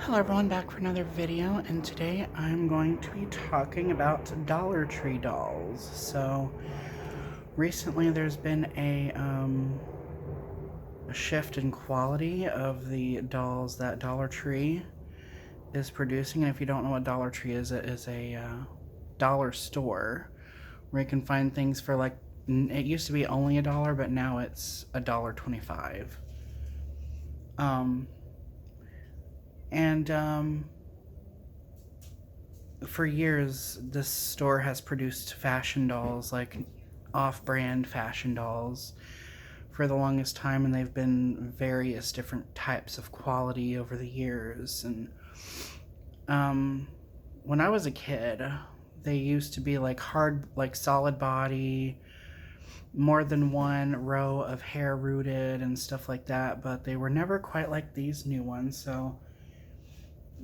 Hello everyone, back for another video, and today I'm going to be talking about Dollar Tree dolls. So recently there's been a shift in quality of the dolls that Dollar Tree is producing. And if you don't know what Dollar Tree is, it is a dollar store where you can find things for like, it used to be only $1, but now it's $1.25. For years, this store has produced fashion dolls, like off-brand fashion dolls, for the longest time, and they've been various different types of quality over the years. And when I was a kid, they used to be like hard, like solid body, more than one row of hair rooted and stuff like that, but they were never quite like these new ones. So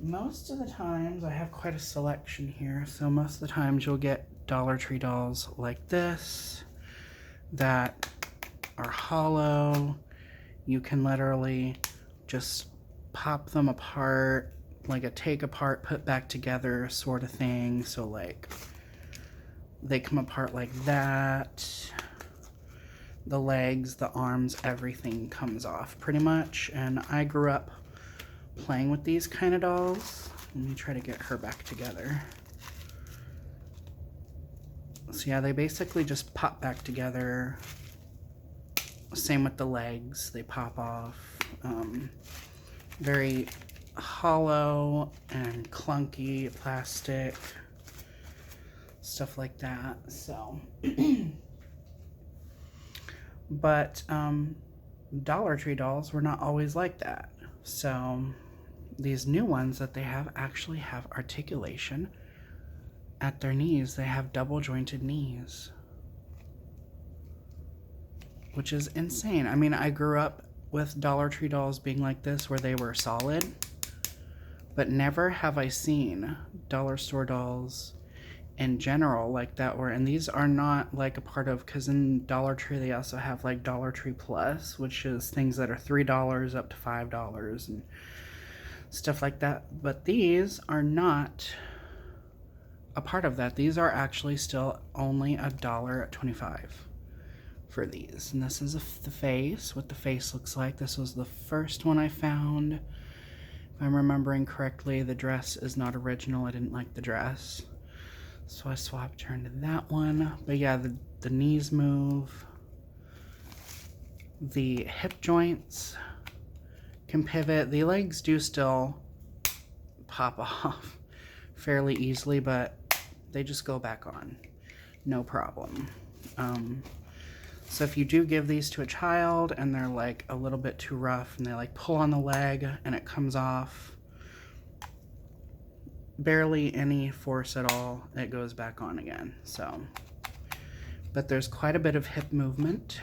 most of the times, I have quite a selection here, so most of the times you'll get Dollar Tree dolls like this that are hollow. You can literally just pop them apart, like a take apart, put back together sort of thing. So like they come apart like that. The legs, the arms, everything comes off pretty much. And I grew up playing with these kind of dolls. Let me try to get her back together. So yeah, they basically just pop back together. Same with the legs, they pop off. Very hollow and clunky plastic, stuff like that. So but Dollar Tree dolls were not always like that. So these new ones that they have actually have articulation at their knees. They have double jointed knees, which is insane. I mean, I grew up with Dollar Tree dolls being like this, where they were solid, but never have I seen dollar store dolls in general like that were, and these are not like a part of, because in Dollar Tree they also have like Dollar Tree Plus, which is things that are $3 up to $5 and stuff like that, but these are not a part of that. These are actually still only $1.25 for these. And this is the face, what the face looks like. This was the first one I found. If I'm remembering correctly, the dress is not original. I didn't like the dress, so I swapped her into that one. But yeah, the knees move. The hip joints can pivot. The legs do still pop off fairly easily, but they just go back on, no problem. So if you do give these to a child and they're like a little bit too rough and they like pull on the leg and it comes off, barely any force at all, it goes back on again. So, but there's quite a bit of hip movement.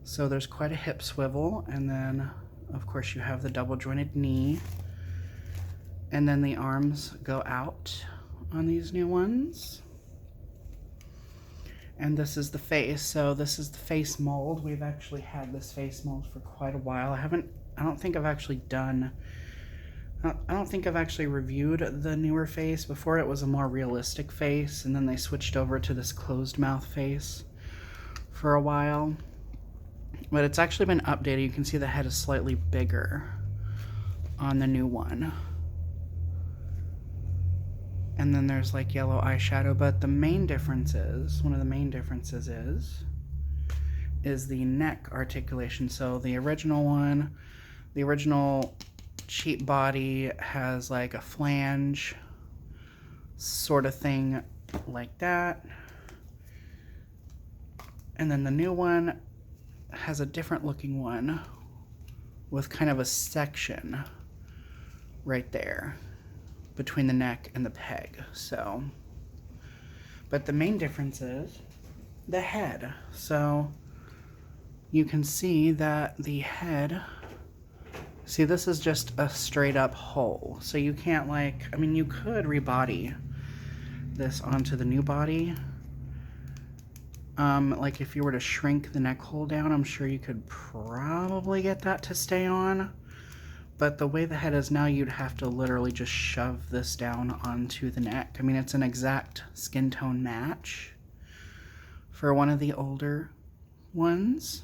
So there's quite a hip swivel, and then of course you have the double jointed knee, and then the arms go out on these new ones. And this is the face. So this is the face mold. We've actually had this face mold for quite a while. I don't think I've actually reviewed the newer face. Before, it was a more realistic face, and then they switched over to this closed mouth face for a while. But it's actually been updated. You can see the head is slightly bigger on the new one. And then there's like yellow eyeshadow, but the main difference is, one of the main differences is the neck articulation. So the original one, the original cheap body has like a flange sort of thing like that. And then the new one has a different looking one with kind of a section right there between the neck and the peg. So, but the main difference is the head. So you can see that the head, see, this is just a straight up hole. So you can't like, I mean, you could rebody this onto the new body. Like if you were to shrink the neck hole down, I'm sure you could probably get that to stay on. But the way the head is now, you'd have to literally just shove this down onto the neck. I mean, it's an exact skin tone match for one of the older ones.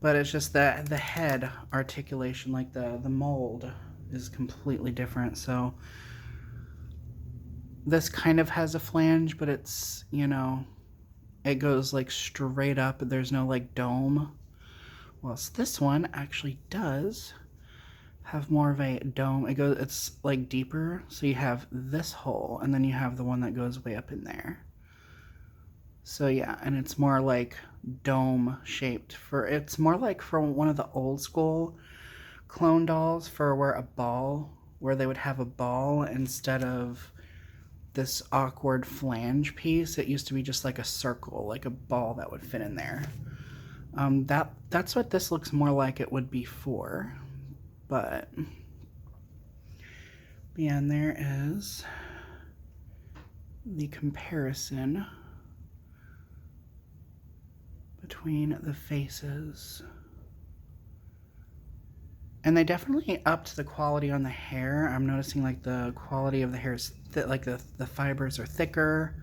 But it's just that the head articulation, like the mold, is completely different. So this kind of has a flange, but it's, you know, it goes like straight up. There's no like dome. Whilst this one actually does have more of a dome. It's like deeper. So you have this hole, and then you have the one that goes way up in there. So yeah, and it's more like dome shaped. It's more like from one of the old school clone dolls for where they would have a ball instead of this awkward flange piece. It used to be just like a circle, like a ball that would fit in there. That's what this looks more like it would be for. But yeah, and there is the comparison between the faces. And they definitely upped the quality on the hair. I'm noticing like the quality of the hair is like the fibers are thicker.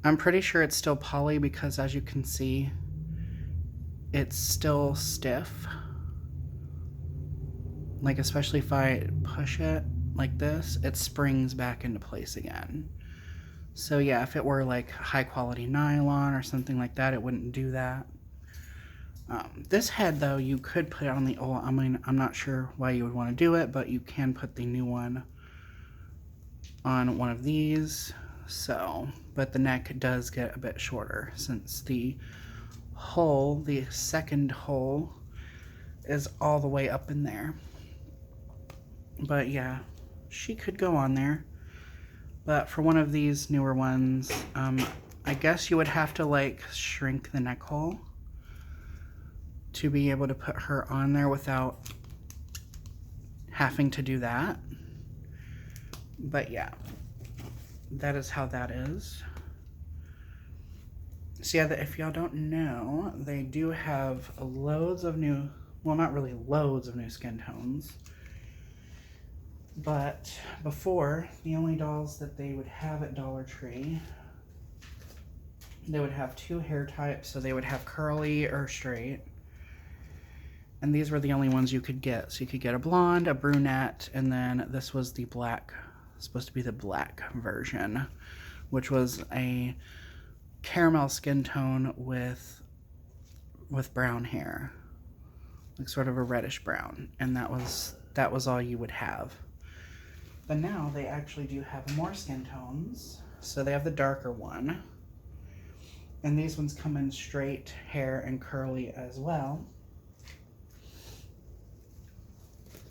I'm pretty sure it's still poly because, as you can see, it's still stiff. Like, especially if I push it like this, it springs back into place again. So yeah, if it were like high quality nylon or something like that, it wouldn't do that. This head though, you could put it on the old, I mean, I'm not sure why you would want to do it, but you can put the new one on one of these. So, but the neck does get a bit shorter since the hole, the second hole, is all the way up in there. But yeah, she could go on there. But for one of these newer ones, I guess you would have to like shrink the neck hole to be able to put her on there without having to do that. But yeah, that is how that is. So yeah, if y'all don't know, they do have loads of new, well, not really loads of new skin tones. But before, the only dolls that they would have at Dollar Tree, they would have two hair types. So they would have curly or straight. And these were the only ones you could get. So you could get a blonde, a brunette, and then this was the black, supposed to be the black version, which was a caramel skin tone with brown hair, like sort of a reddish brown. And that was all you would have. But now they actually do have more skin tones. So they have the darker one. And these ones come in straight hair and curly as well.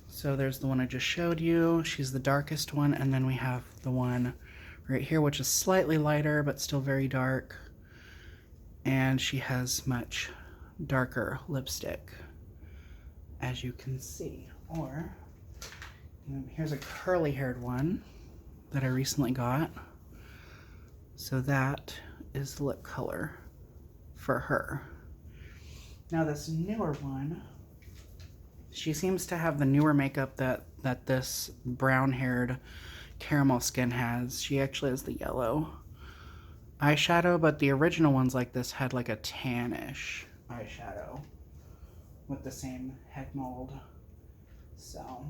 So there's the one I just showed you. She's the darkest one. And then we have the one right here, which is slightly lighter, but still very dark. And she has much darker lipstick, as you can see. Or, here's a curly haired one that I recently got. So that is the lip color for her. Now this newer one, she seems to have the newer makeup that this brown-haired caramel skin has. She actually has the yellow eyeshadow, but the original ones like this had like a tannish eyeshadow with the same head mold. So,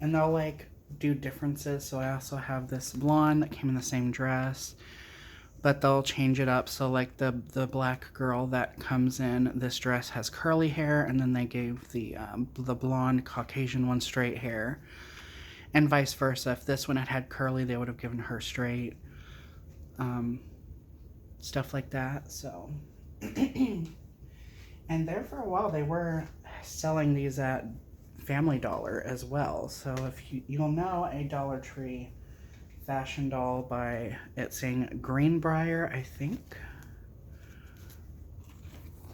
and they'll like do differences. So I also have this blonde that came in the same dress, but they'll change it up. So like the black girl that comes in this dress has curly hair, and then they gave the blonde Caucasian one straight hair, and vice versa. If this one had curly, they would have given her straight. Stuff like that. So, and there for a while they were selling these at Family Dollar as well. So if you'll know a Dollar Tree fashion doll by it saying Greenbrier, I think.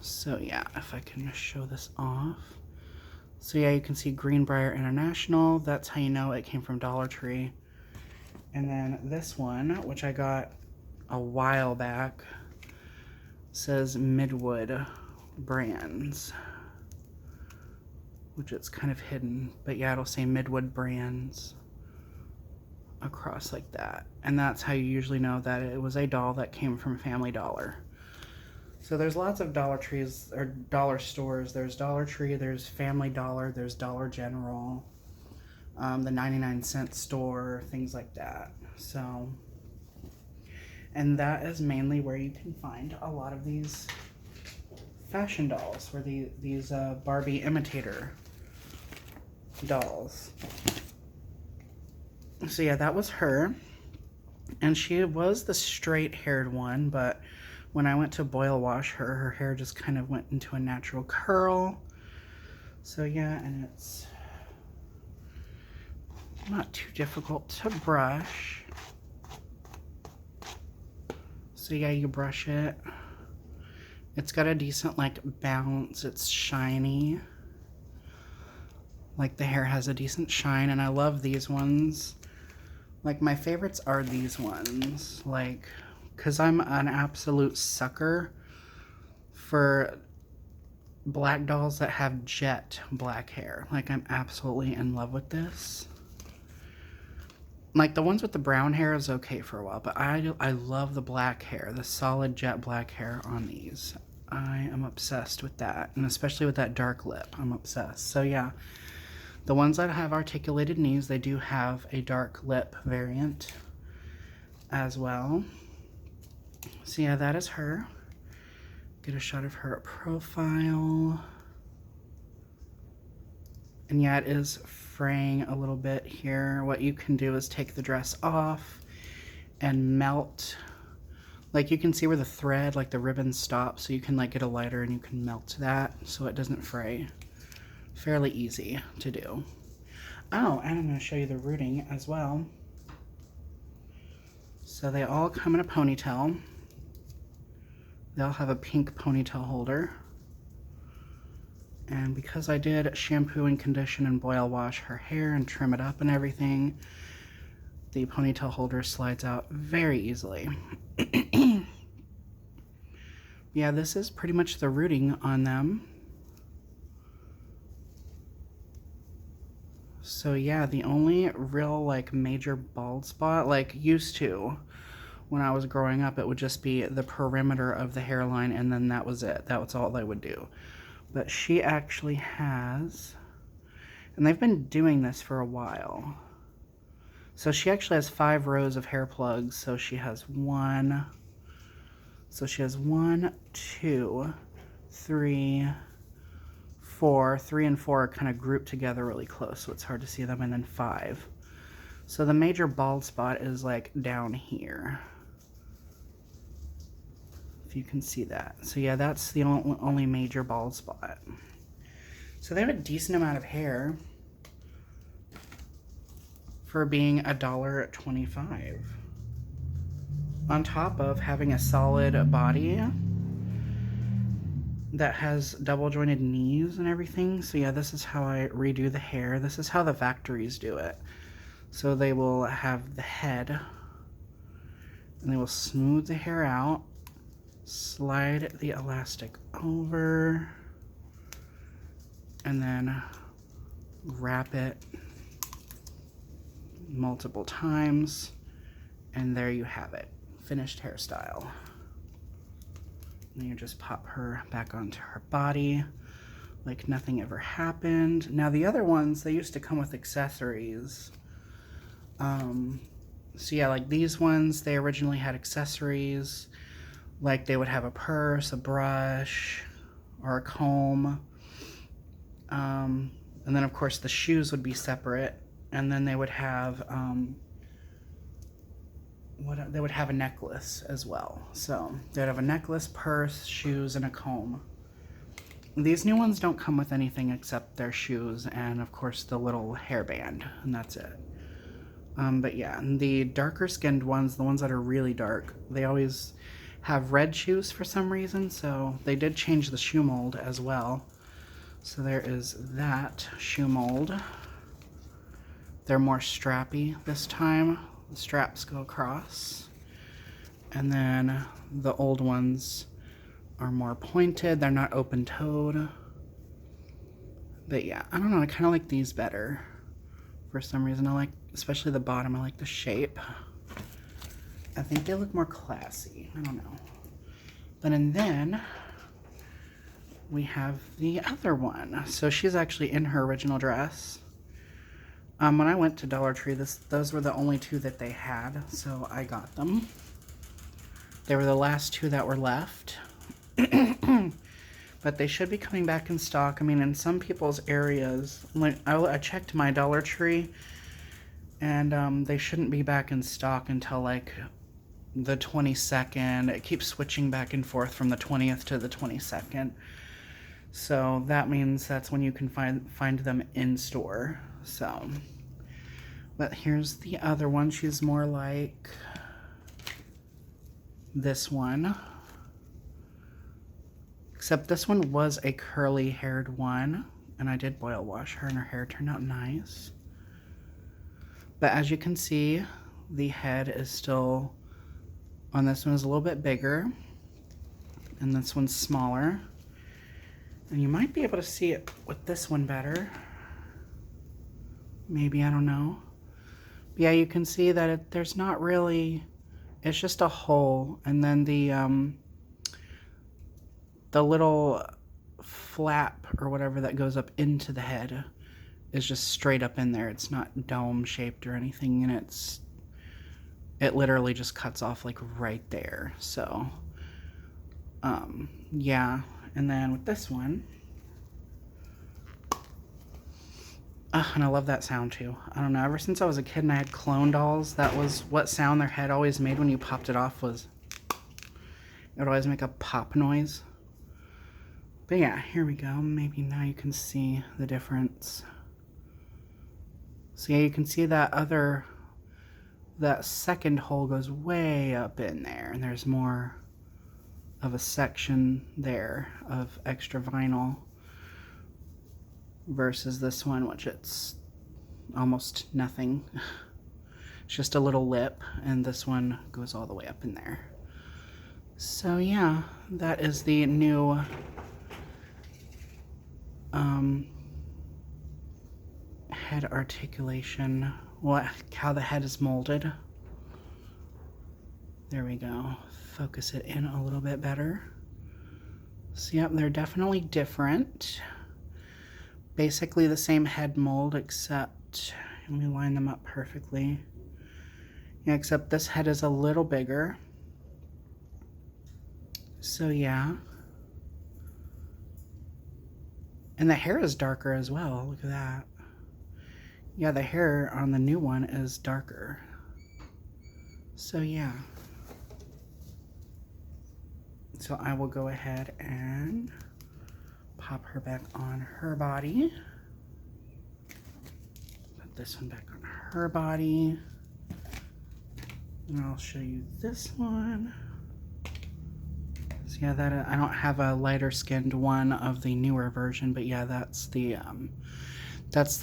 So yeah, if I can show this off. So yeah, you can see Greenbrier International. That's how you know it came from Dollar Tree. And then this one, which I got a while back, says Midwood Brands. which it's kind of hidden, but yeah, it'll say Midwood Brands across like that. And that's how you usually know that it was a doll that came from Family Dollar. So there's lots of Dollar Trees or dollar stores. There's Dollar Tree, there's Family Dollar, there's Dollar General, the 99-cent store, things like that. So, and that is mainly where you can find a lot of these fashion dolls, where these Barbie imitator dolls. So yeah, that was her. And she was the straight-haired one, but when I went to boil wash her, her hair just kind of went into a natural curl. So yeah, and it's not too difficult to brush. So yeah, you brush it. It's got a decent like bounce. It's shiny. Like the hair has a decent shine, and I love these ones. Like my favorites are these ones, like, cause I'm an absolute sucker for black dolls that have jet black hair. Like I'm absolutely in love with this. Like the ones with the brown hair is okay for a while, but I love the black hair, the solid jet black hair on these. I am obsessed with that, and especially with that dark lip, I'm obsessed. So yeah, the ones that have articulated knees, they do have a dark lip variant as well. So yeah, that is her. Get a shot of her profile. And yeah, it is fraying a little bit here. What you can do is take the dress off and melt. Like you can see where the thread, like the ribbon stops, so you can like get a lighter and you can melt that so it doesn't fray. Fairly easy to do. Oh, and I'm going to show you the rooting as well. So they all come in a ponytail. They all have a pink ponytail holder. And because I did shampoo and condition and boil wash her hair and trim it up and everything, the ponytail holder slides out very easily. Yeah, this is pretty much the rooting on them. So yeah, the only real like major bald spot, like used to when I was growing up, it would just be the perimeter of the hairline, and then that was it. That was all they would do. But she actually has, and they've been doing this for a while. So she actually has 5 rows of hair plugs. So she has 1, 2, 3, 4. 3 and 4 are kind of grouped together really close, so it's hard to see them, and then 5. So the major bald spot is like down here, if you can see that. So yeah, that's the only major bald spot. So they have a decent amount of hair for being $1.25. On top of having a solid body that has double jointed knees and everything. So yeah, this is how I redo the hair. This is how the factories do it. So they will have the head, and they will smooth the hair out, slide the elastic over, and then wrap it multiple times, and there you have it. Finished hairstyle. And you just pop her back onto her body like nothing ever happened. Now the other ones, they used to come with accessories. So yeah, like these ones, they originally had accessories. Like they would have a purse, a brush, or a comb. And then of course the shoes would be separate. And then they would have, they would have a necklace as well. So they'd have a necklace, purse, shoes, and a comb. These new ones don't come with anything except their shoes and of course the little hairband, and that's it. But yeah, the darker skinned ones, the ones that are really dark, they always have red shoes for some reason, so they did change the shoe mold as well. So there is that shoe mold. They're more strappy this time. The straps go across. And then the old ones are more pointed. They're not open-toed. But yeah, I don't know, I kind of like these better for some reason. I like, especially the bottom, I like the shape. I think they look more classy. I don't know. But and then we have the other one. So she's actually in her original dress. When I went to Dollar Tree, those were the only two that they had, so I got them. They were the last two that were left. But they should be coming back in stock. I mean, in some people's areas, like I checked my Dollar Tree, and they shouldn't be back in stock until like the 22nd. It keeps switching back and forth from the 20th to the 22nd. So that means that's when you can find them in store. So, but here's the other one. She's more like this one. Except this one was a curly haired one, and I did boil wash her and her hair turned out nice. But as you can see, the head is still, on this one is a little bit bigger, and this one's smaller. And you might be able to see it with this one better. Maybe, I don't know. But yeah, you can see that there's not really, it's just a hole, and then the little flap or whatever that goes up into the head is just straight up in there. It's not dome shaped or anything, and it literally just cuts off like right there. So yeah. And then with this one, and I love that sound too. I don't know, ever since I was a kid and I had clone dolls, that was what sound their head always made when you popped it off. Was it would always make a pop noise. But yeah, here we go. Maybe now you can see the difference. So yeah, you can see that second hole goes way up in there, and there's more of a section there of extra vinyl versus this one, which it's almost nothing. It's just a little lip, and this one goes all the way up in there. So yeah, that is the new head articulation, how the head is molded. There we go. Focus it in a little bit better. So yep, they're definitely different. Basically the same head mold, except, let me line them up perfectly. Yeah, except this head is a little bigger. So yeah. And the hair is darker as well. Look at that. Yeah, the hair on the new one is darker. So yeah. So I will go ahead and pop her back on her body. Put this one back on her body. And I'll show you this one. So yeah, that I don't have a lighter skinned one of the newer version, but yeah, that's the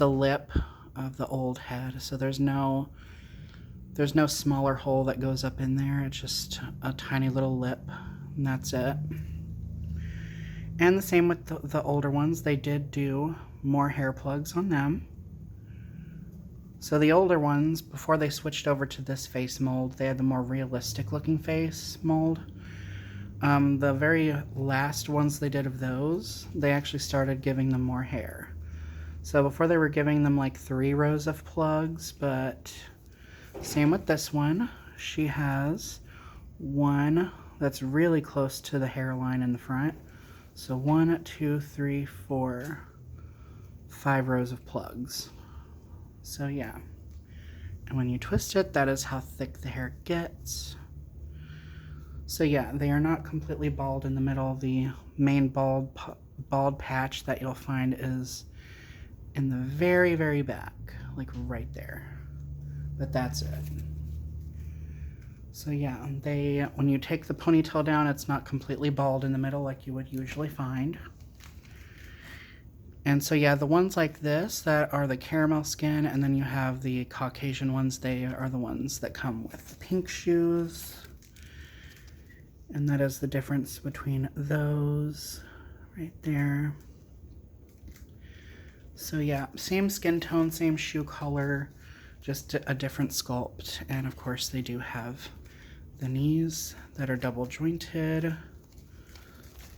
lip of the old head. So there's no smaller hole that goes up in there. It's just a tiny little lip, and that's it. And the same with the older ones. They did do more hair plugs on them. So the older ones, before they switched over to this face mold, they had the more realistic looking face mold. The very last ones they did of those, they actually started giving them more hair. So before they were giving them like 3 rows of plugs, but same with this one. She has one that's really close to the hairline in the front. So 1, 2, 3, 4, 5 rows of plugs. So yeah. And when you twist it, that is how thick the hair gets. So yeah, they are not completely bald in the middle. The main bald patch that you'll find is in the very, very back, like right there. But that's it. So yeah, when you take the ponytail down, it's not completely bald in the middle like you would usually find. And so yeah, the ones like this that are the caramel skin, and then you have the Caucasian ones, they are the ones that come with pink shoes. And that is the difference between those right there. So yeah, same skin tone, same shoe color, just a different sculpt. And of course they do have the knees that are double jointed,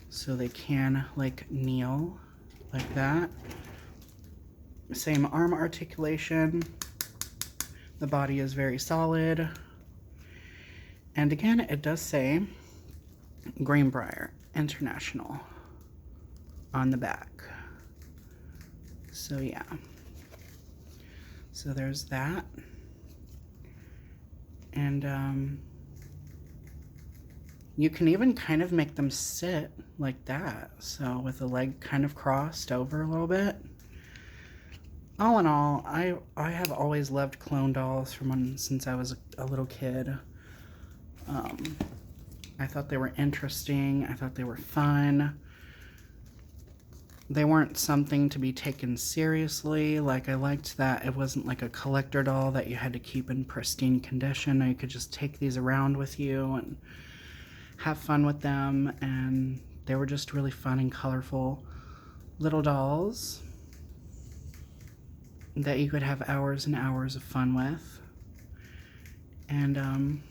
so they can like kneel like that. Same arm articulation. The body is very solid. And again, it does say Greenbrier International on the back. So yeah. So there's that. And you can even kind of make them sit like that. So with the leg kind of crossed over a little bit. All in all, I have always loved clone dolls since I was a little kid. I thought they were interesting. I thought they were fun. They weren't something to be taken seriously. Like, I liked that it wasn't like a collector doll that you had to keep in pristine condition. You could just take these around with you and have fun with them. And they were just really fun and colorful little dolls that you could have hours and hours of fun with. And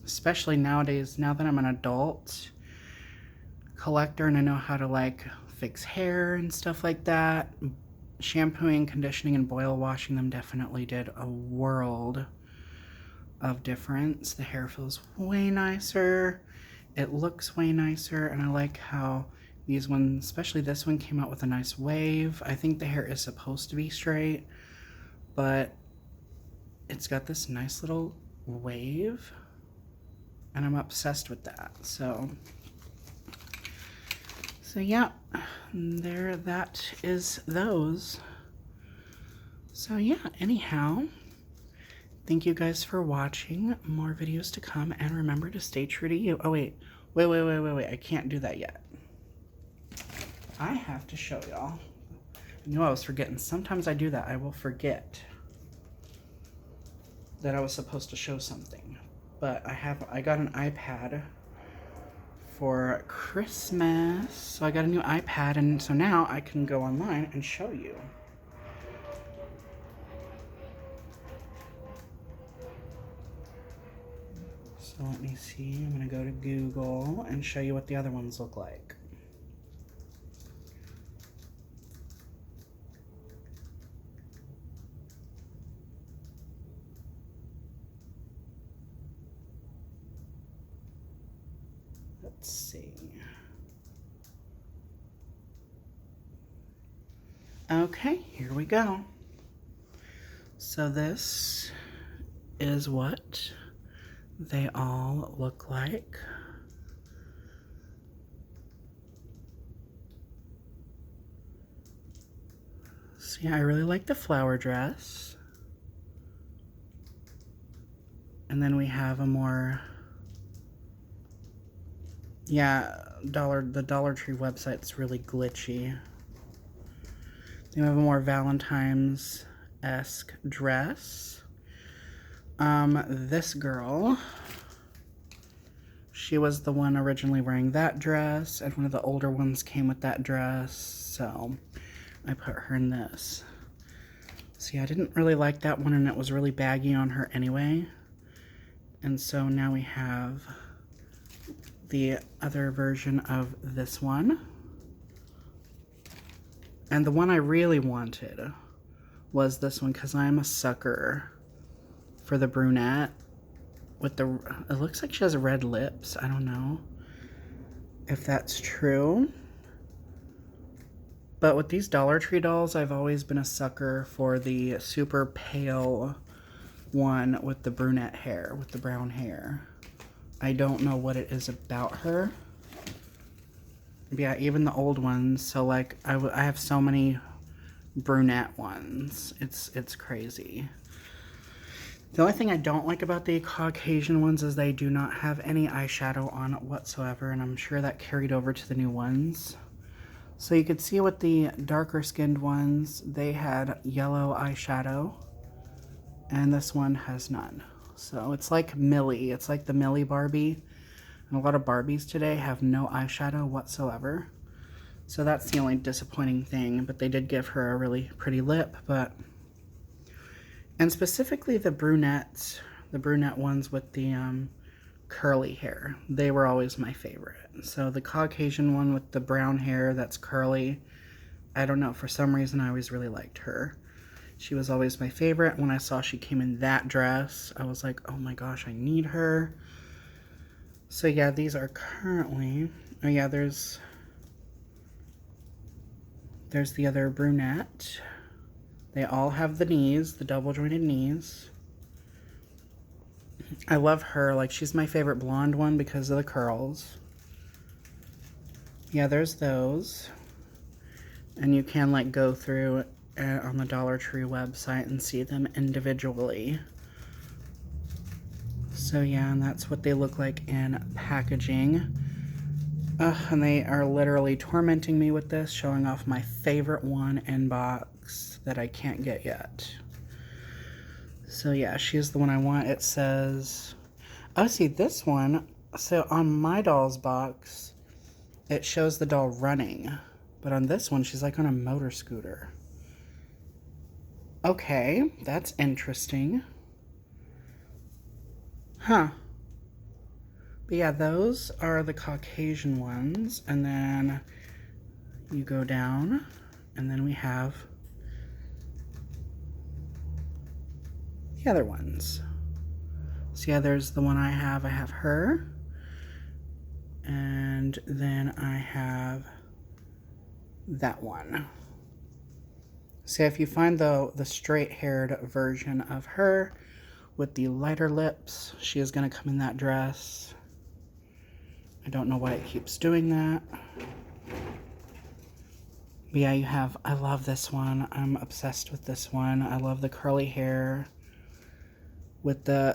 especially nowadays, now that I'm an adult collector and I know how to like fix hair and stuff like that, shampooing, conditioning, and boil washing them definitely did a world of difference. The hair feels way nicer, it looks way nicer, and I like how these ones, especially this one, came out with a nice wave. I think the hair is supposed to be straight, but it's got this nice little wave, and I'm obsessed with that. So yeah, there, that is those. So yeah, anyhow, thank you guys for watching. More videos to come, and remember to stay true to you. Oh wait, I can't do that yet. I have to show y'all. I knew I was forgetting. Sometimes I do that. I will forget that I was supposed to show something. But I got an iPad for Christmas. So I got a new iPad, and so now I can go online and show you. So let me see. I'm gonna go to Google and show you what the other ones look like. Let's see. Okay, here we go. So this is what they all look like. So yeah, I really like the flower dress. And then we have a more, yeah, the Dollar Tree website's really glitchy. You have a more Valentine's-esque dress. This girl, she was the one originally wearing that dress, and one of the older ones came with that dress, so I put her in this. See, I didn't really like that one, and it was really baggy on her anyway. And so now we have the other version of this one. And the one I really wanted was this one, because I'm a sucker for the brunette with the, it looks like she has red lips. I don't know if that's true. But with these Dollar Tree dolls, I've always been a sucker for the super pale one with the brunette hair, with the brown hair. I don't know what it is about her. Yeah, even the old ones. So like, I have so many brunette ones. It's crazy. The only thing I don't like about the Caucasian ones is they do not have any eyeshadow on whatsoever, and I'm sure that carried over to the new ones. So you could see with the darker skinned ones, they had yellow eyeshadow, and this one has none. So it's like Millie. It's like the Millie Barbie. And a lot of Barbies today have no eyeshadow whatsoever. So that's the only disappointing thing, but they did give her a really pretty lip, and specifically the brunette ones with the curly hair. They were always my favorite. So the Caucasian one with the brown hair that's curly, I don't know, for some reason I always really liked her. She was always my favorite. When I saw she came in that dress, I was like, oh my gosh, I need her. So yeah, these are currently, oh yeah, there's the other brunette. They all have the knees, the double jointed knees. I love her. Like, she's my favorite blonde one because of the curls. Yeah, there's those. And you can, like, go through on the Dollar Tree website and see them individually. So, yeah, and that's what they look like in packaging. And they are literally tormenting me with this, showing off my favorite one in box that I can't get yet. So yeah, she's the one I want. It says, oh, see this one. So on my doll's box, it shows the doll running. But on this one, she's like on a motor scooter. Okay, that's interesting. Huh. But yeah, those are the Caucasian ones. And then you go down, and then we have the other ones. So yeah, there's the one I have her. And then I have that one. So if you find the straight-haired version of her with the lighter lips, she is going to come in that dress. I don't know why it keeps doing that. But yeah, you have, I love this one. I'm obsessed with this one. I love the curly hair with I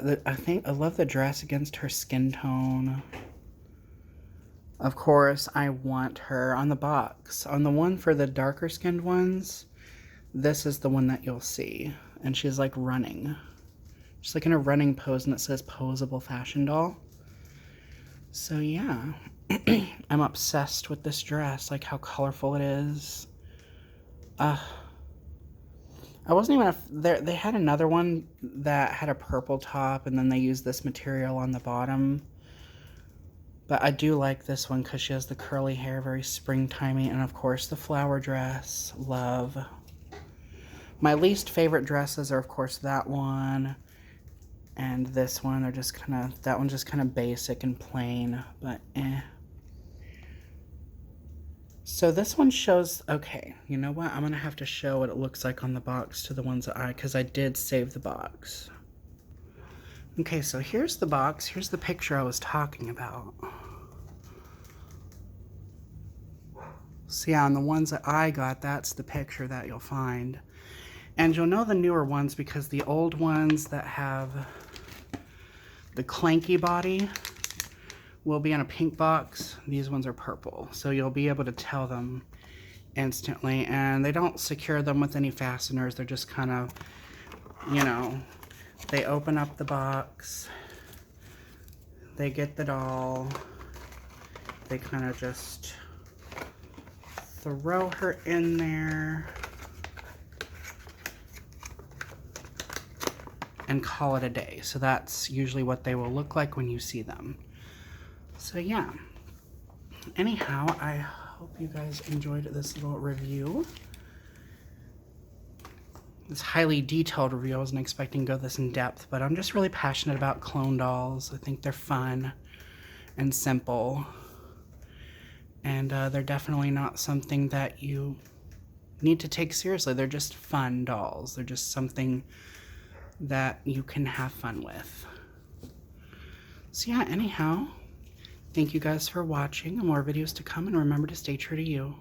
love the dress against her skin tone. Of course, I want her on the box. On the one for the darker skinned ones, this is the one that you'll see. And she's like running. She's like in a running pose, and it says posable fashion doll. So yeah, I'm obsessed with this dress, like how colorful it is. I wasn't even, they had another one that had a purple top, and then they used this material on the bottom. But I do like this one because she has the curly hair, very springtimey, and of course the flower dress, love. My least favorite dresses are of course that one and this one. They're just kind of, that one's just kind of basic and plain, but eh. So this one shows, okay, you know what? I'm going to have to show what it looks like on the box to the ones that because I did save the box. Okay, so here's the box. Here's the picture I was talking about. So yeah, on the ones that I got, that's the picture that you'll find. And you'll know the newer ones because the old ones that have the clanky body will be in a pink box. These ones are purple, so you'll be able to tell them instantly. And they don't secure them with any fasteners. They're just kind of, you know, they open up the box, they get the doll, they kind of just throw her in there and call it a day. So that's usually what they will look like when you see them. So yeah, anyhow, I hope you guys enjoyed this little review. This highly detailed review. I wasn't expecting to go this in depth, but I'm just really passionate about clone dolls. I think they're fun and simple. And they're definitely not something that you need to take seriously. They're just fun dolls. They're just something that you can have fun with. So yeah, anyhow, thank you guys for watching. More videos to come, and remember to stay true to you.